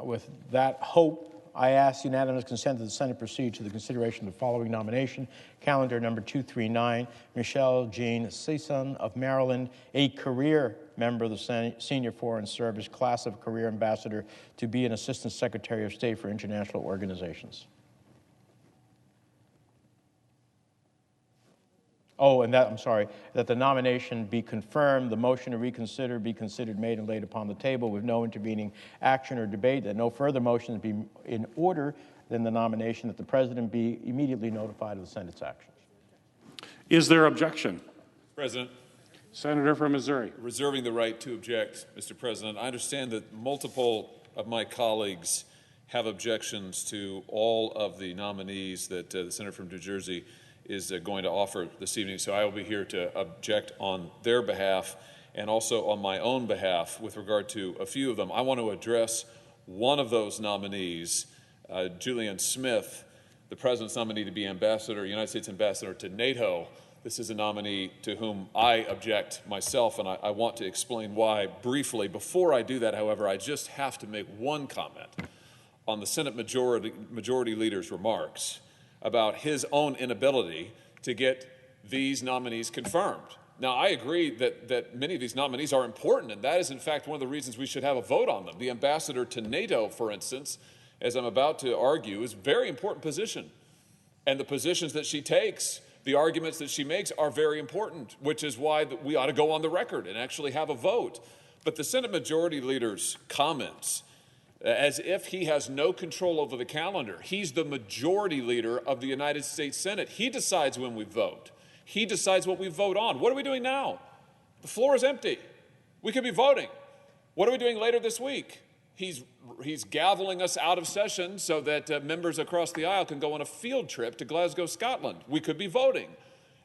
With that hope, I ask unanimous consent that the Senate proceed to the consideration of the following nomination. Calendar number 239, Michelle Jean Sisson of Maryland, a career member of the Senior Foreign Service Class of Career Ambassador, to be an Assistant Secretary of State for International Organizations. Oh, and that, I'm sorry, that the nomination be confirmed, the motion to reconsider be considered made and laid upon the table with no intervening action or debate, that no further motions be in order than the nomination, that the President be immediately notified of the Senate's actions. Is there objection? President. Senator from Missouri. Reserving the right to object, Mr. President. I understand that multiple of my colleagues have objections to all of the nominees that the Senator from New Jersey is going to offer this evening, so I will be here to object on their behalf and also on my own behalf with regard to a few of them. I want to address one of those nominees, Julian Smith, the President's nominee to be United States Ambassador to NATO. This is a nominee to whom I object myself, and I want to explain why briefly. Before I do that, however, I just have to make one comment on the Senate Majority Leader's remarks about his own inability to get these nominees confirmed. Now, I agree that many of these nominees are important, and that is, in fact, one of the reasons we should have a vote on them. The ambassador to NATO, for instance, as I'm about to argue, is a very important position. And the positions that she takes, the arguments that she makes are very important, which is why we ought to go on the record and actually have a vote. But the Senate Majority Leader's comments, as if he has no control over the calendar. He's the majority leader of the United States Senate. He decides when we vote. He decides what we vote on. What are we doing now? The floor is empty. We could be voting. What are we doing later this week? He's gaveling us out of session so that members across the aisle can go on a field trip to Glasgow, Scotland. We could be voting.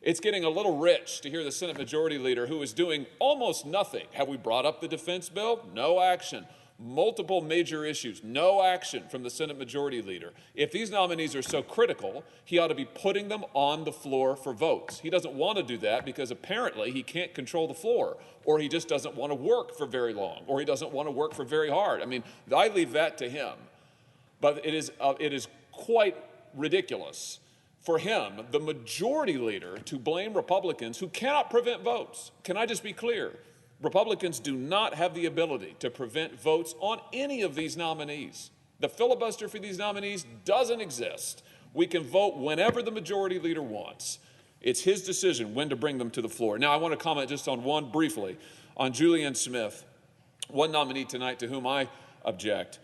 It's getting a little rich to hear the Senate Majority Leader, who is doing almost nothing. Have we brought up the defense bill? No action. Multiple major issues, no action from the Senate Majority Leader. If these nominees are so critical, he ought to be putting them on the floor for votes. He doesn't want to do that because apparently he can't control the floor, or he just doesn't want to work for very long, or he doesn't want to work for very hard. I mean, I leave that to him. But it is quite ridiculous for him, the Majority Leader, to blame Republicans who cannot prevent votes. Can I just be clear? Republicans do not have the ability to prevent votes on any of these nominees. The filibuster for these nominees doesn't exist. We can vote whenever the Majority Leader wants. It's his decision when to bring them to the floor. Now, I want to comment just on one briefly, on Julian Smith, one nominee tonight to whom I object.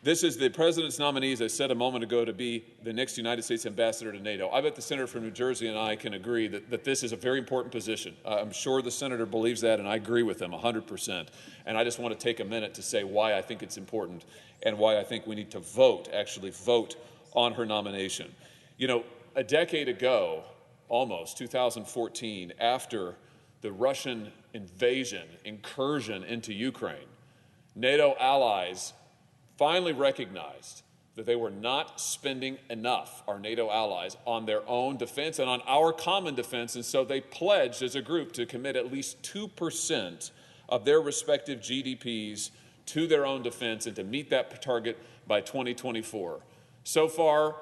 This is the President's nominee, as I said a moment ago, to be the next United States Ambassador to NATO. I bet the Senator from New Jersey and I can agree that this is a very important position. I'm sure the Senator believes that, and I agree with him 100%. And I just want to take a minute to say why I think it's important and why I think we need to vote, actually vote on her nomination. You know, a decade ago, almost, 2014, after the Russian incursion into Ukraine, NATO allies finally recognized that they were not spending enough, our NATO allies, on their own defense and on our common defense, and so they pledged as a group to commit at least 2% of their respective GDPs to their own defense and to meet that target by 2024. So far,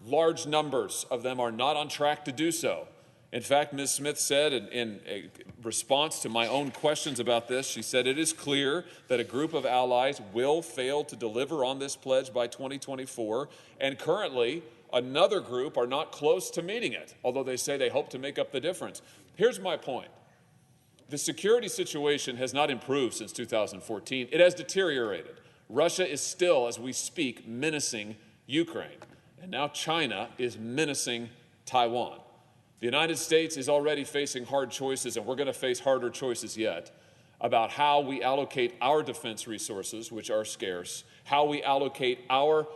large numbers of them are not on track to do so. In fact, Ms. Smith said in a response to my own questions about this, she said it is clear that a group of allies will fail to deliver on this pledge by 2024, and currently another group are not close to meeting it, although they say they hope to make up the difference. Here's my point. The security situation has not improved since 2014. It has deteriorated. Russia is still, as we speak, menacing Ukraine, and now China is menacing Taiwan. The United States is already facing hard choices, and we're going to face harder choices yet, about how we allocate our defense resources, which are scarce, how we allocate our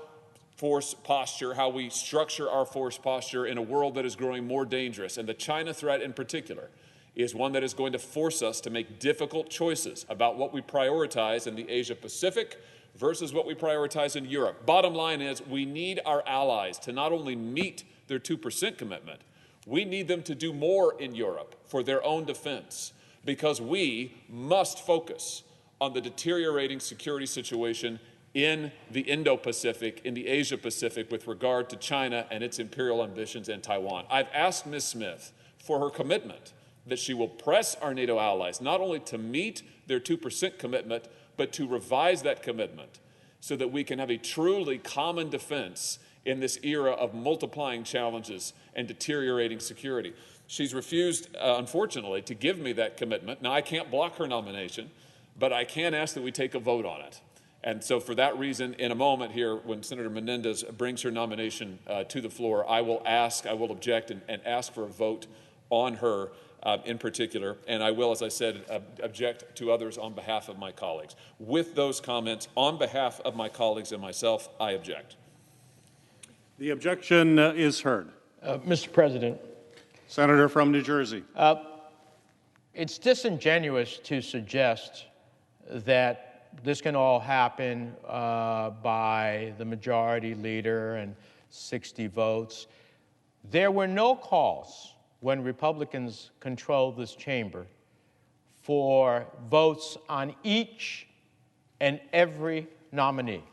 force posture, how we structure our force posture in a world that is growing more dangerous. And the China threat in particular is one that is going to force us to make difficult choices about what we prioritize in the Asia-Pacific versus what we prioritize in Europe. Bottom line is we need our allies to not only meet their 2% commitment, we need them to do more in Europe for their own defense, because we must focus on the deteriorating security situation in the Indo-Pacific, in the Asia-Pacific, with regard to China and its imperial ambitions and Taiwan. I've asked Ms. Smith for her commitment that she will press our NATO allies not only to meet their 2% commitment, but to revise that commitment so that we can have a truly common defense in this era of multiplying challenges and deteriorating security. She's refused, unfortunately, to give me that commitment. Now, I can't block her nomination, but I can ask that we take a vote on it. And so for that reason, in a moment here, when Senator Menendez brings her nomination to the floor, I will object and ask for a vote on her in particular, and I will, as I said, object to others on behalf of my colleagues. With those comments, on behalf of my colleagues and myself, I object. The objection is heard. Mr. President, Senator from New Jersey. it's disingenuous to suggest that this can all happen by the majority leader and 60 votes. There were no calls when Republicans controlled this chamber for votes on each and every nominee.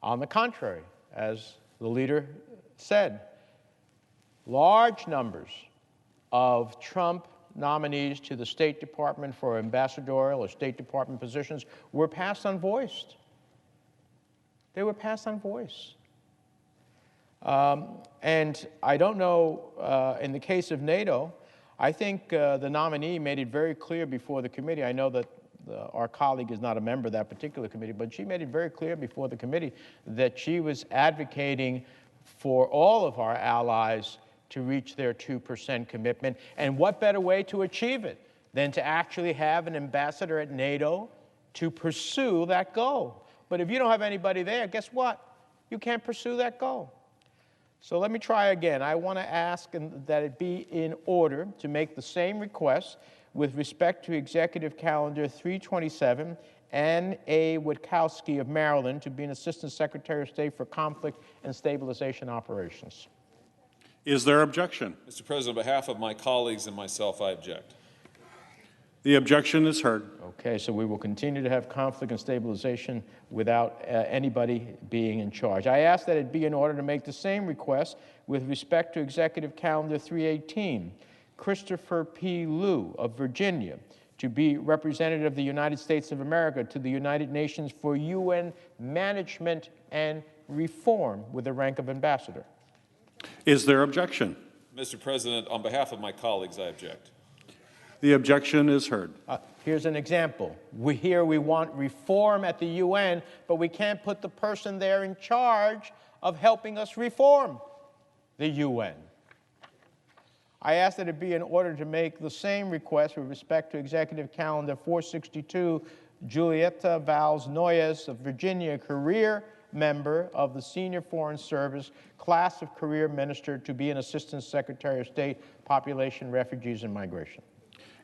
On the contrary, as the leader said, large numbers of Trump nominees to the State Department for ambassadorial or State Department positions were passed unvoiced. They were passed unvoiced. And I don't know, in the case of NATO, I think the nominee made it very clear before the committee. I know that our colleague is not a member of that particular committee, but she made it very clear before the committee that she was advocating for all of our allies to reach their 2% commitment. And what better way to achieve it than to actually have an ambassador at NATO to pursue that goal? But if you don't have anybody there, guess what? You can't pursue that goal. So let me try again. I want to ask that it be in order to make the same request with respect to Executive Calendar 327, Ann A. Witkowski of Maryland to be an Assistant Secretary of State for Conflict and Stabilization Operations. Is there objection? Mr. President, on behalf of my colleagues and myself, I object. The objection is heard. Okay, so we will continue to have conflict and stabilization without anybody being in charge. I ask that it be in order to make the same request with respect to Executive Calendar 318, Christopher P. Liu of Virginia to be representative of the United States of America to the United Nations for UN Management and Reform with the rank of ambassador. Is there objection? Mr. President, on behalf of my colleagues, I object. The objection is heard. Here's an example. We want reform at the UN, but we can't put the person there in charge of helping us reform the UN. I ask that it be in order to make the same request with respect to Executive Calendar 462, Julieta Valls Noyes of Virginia, career member of the Senior Foreign Service, class of career minister to be an Assistant Secretary of State, Population, Refugees, and Migration.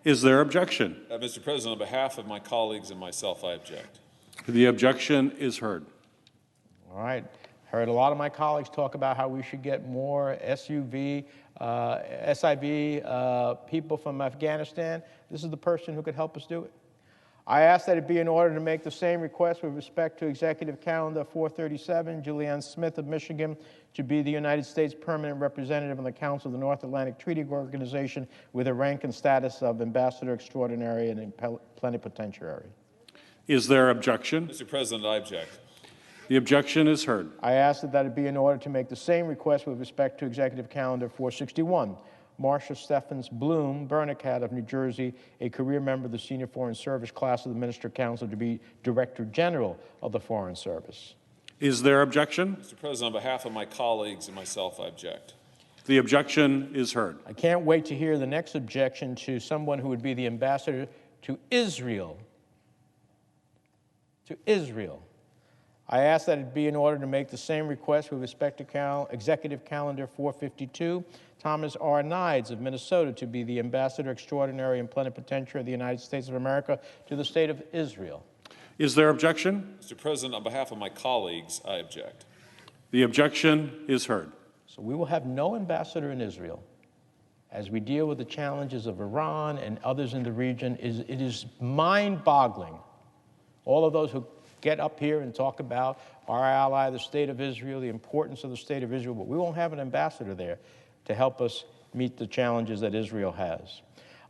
Is there objection? Mr. President, on behalf of my colleagues and myself, I object. The objection is heard. All right. Heard a lot of my colleagues talk about how we should get more SIV people from Afghanistan. This is the person who could help us do it. I ask that it be in order to make the same request with respect to Executive Calendar 437, Julianne Smith of Michigan to be the United States Permanent Representative on the Council of the North Atlantic Treaty Organization with a rank and status of Ambassador Extraordinary and Plenipotentiary. Is there objection? Mr. President, I object. The objection is heard. I ask that it be in order to make the same request with respect to Executive Calendar 461, Marcia Stephens Bloom Bernacat of New Jersey, a career member of the Senior Foreign Service class of the Minister Council to be Director General of the Foreign Service. Is there objection? Mr. President, on behalf of my colleagues and myself, I object. The objection is heard. I can't wait to hear the next objection to someone who would be the ambassador to Israel. To Israel. I ask that it be in order to make the same request with respect to Executive Calendar 452, Thomas R. Nides of Minnesota to be the Ambassador Extraordinary and Plenipotentiary of the United States of America to the State of Israel. Is there objection? Mr. President, on behalf of my colleagues, I object. The objection is heard. So we will have no ambassador in Israel as we deal with the challenges of Iran and others in the region. It is mind-boggling all of those who get up here and talk about our ally, the State of Israel, the importance of the State of Israel, but we won't have an ambassador there to help us meet the challenges that Israel has.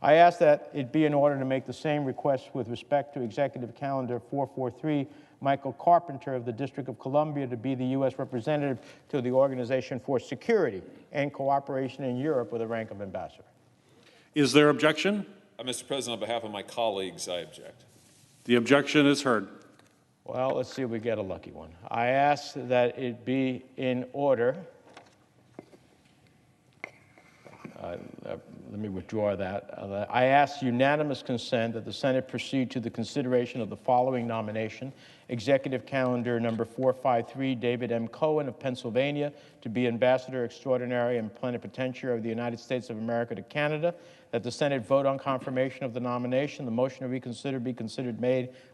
I ask that it be in order to make the same request with respect to Executive Calendar 443, Michael Carpenter of the District of Columbia to be the U.S. representative to the Organization for Security and Cooperation in Europe with the rank of ambassador. Is there objection? Mr. President, on behalf of my colleagues, I object. The objection is heard. Well, let's see if we get a lucky one. I ask that it be in order. Let me withdraw that. I ask unanimous consent that the Senate proceed to the consideration of the following nomination. Executive Calendar number 453, David M. Cohen of Pennsylvania to be Ambassador Extraordinary and Plenipotentiary of the United States of America to Canada. That the Senate vote on confirmation of the nomination. The motion to reconsider be considered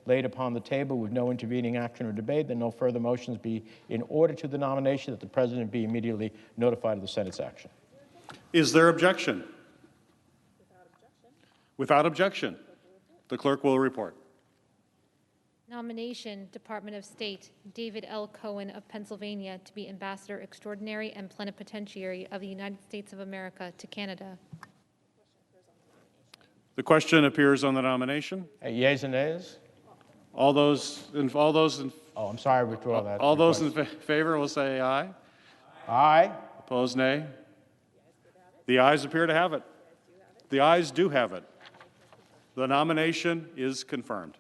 laid upon the table with no intervening action or debate. That no further motions be in order to the nomination. That the President be immediately notified of the Senate's action. Is there objection? Without objection, the clerk will report. Nomination, Department of State, David L. Cohen of Pennsylvania to be Ambassador Extraordinary and Plenipotentiary of the United States of America to Canada. The question appears on the nomination. Yeas and nays? All those in Oh, I'm sorry, I withdraw that. all those in favor will say aye. Aye. Opposed, nay. The ayes appear to have it. The ayes do have it. The nomination is confirmed.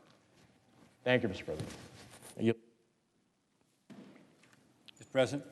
Thank you, Mr. President. Mr. President.